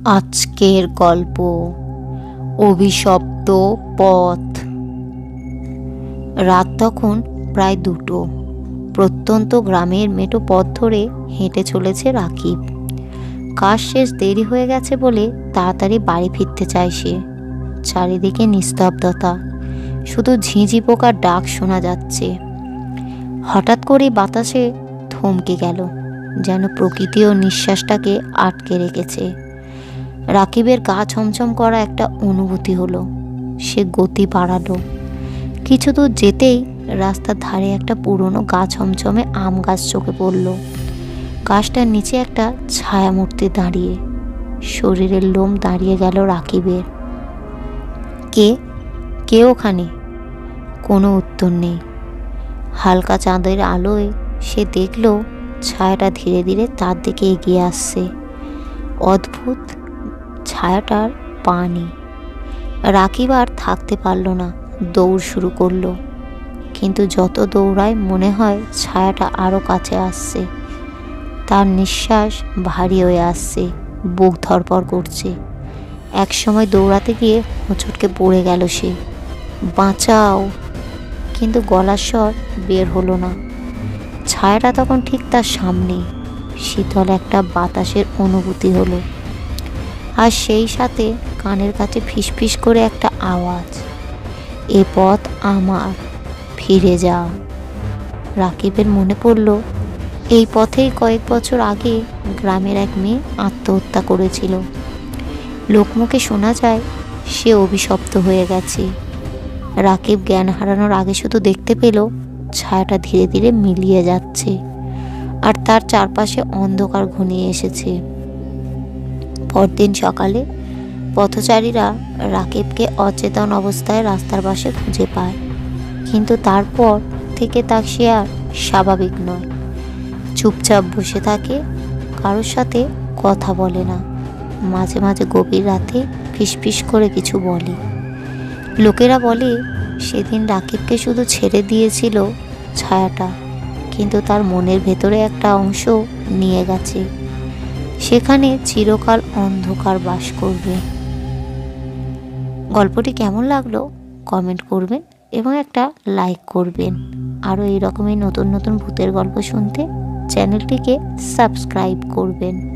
আজকের গল্প অভিশপ্ত পথ। রাত তখন প্রায় 2টো। প্রত্যন্ত গ্রামের মেঠো পথ ধরে হেঁটে চলেছে রাকিব। কাজ শেষ দেরি হয়ে গেছে বলে তাড়াতাড়ি বাড়ি ফিরতে চায় সে। চারিদিকে নিস্তব্ধতা, শুধু ঝিঁঝি পোকার ডাক শোনা যাচ্ছে। হঠাৎ করেই বাতাসে থমকে গেল, যেন প্রকৃতি ও নিঃশ্বাসটাকে আটকে রেখেছে। রাকিবের গা ছমছম করা একটা অনুভূতি হলো। সে গতি বাড়ালো। কিছু দূর যেতেই রাস্তার ধারে একটা পুরনো গা ছমছমে আম গাছ চোখে পড়ল। গাছটার নিচে একটা ছায়ামূর্তি দাঁড়িয়ে। শরীরের লোম দাঁড়িয়ে গেল রাকিবের। কে কে ওখানে? কোনো উত্তর নেই। হালকা চাঁদের আলোয় সে দেখল ছায়াটা ধীরে ধীরে তার দিকে এগিয়ে আসছে। অদ্ভুত, ছায়াটার পা নেই। রাকিব আর থাকতে পারল না, দৌড় শুরু করলো। কিন্তু যত দৌড়ায় মনে হয় ছায়াটা আরও কাছে আসছে। তার নিঃশ্বাস ভারী হয়ে আসছে, বুক ধড়ফড় করছে। একসময় দৌড়াতে গিয়ে হোঁচটকে পড়ে গেল সে। বাঁচাও! কিন্তু গলার স্বর বের হলো না। ছায়াটা তখন ঠিক তার সামনে। শীতল একটা বাতাসের অনুভূতি হলো। আর সেই সাথে কানের কাছে ফিসফিস করে একটা আওয়াজ, এ পথ আমার, ফিরে যা। রাকিবের মনে পড়ল, এই পথেই কয়েক বছর আগে গ্রামের এক মেয়ে আত্মহত্যা করেছিল। লোকমুখে শোনা যায় সে অভিশপ্ত হয়ে গেছে। রাকিব জ্ঞান হারানোর আগে শুধু দেখতে পেল ছায়াটা ধীরে ধীরে মিলিয়ে যাচ্ছে, আর তার চারপাশে অন্ধকার ঘনিয়ে এসেছে। পরদিন সকালে পথচারীরা রাকিবকে অচেতন অবস্থায় রাস্তার পাশে খুঁজে পায়। কিন্তু তারপর থেকে তা সে আর স্বাভাবিক নয়। চুপচাপ বসে থাকে, কারোর সাথে কথা বলে না। মাঝে মাঝে গভীর রাতে ফিসফিস করে কিছু বলে। লোকেরা বলে সেদিন রাকিবকে শুধু ছেড়ে দিয়েছিল ছায়াটা, কিন্তু তার মনের ভেতরে একটা অংশ নিয়ে গেছে। সেখানে চিরকাল অন্ধকার বাস করবে। গল্পটি কেমন লাগলো কমেন্ট করবেন এবং একটা লাইক করবেন। আরও এইরকমই নতুন নতুন ভূতের গল্প শুনতে চ্যানেলটিকে সাবস্ক্রাইব করবেন।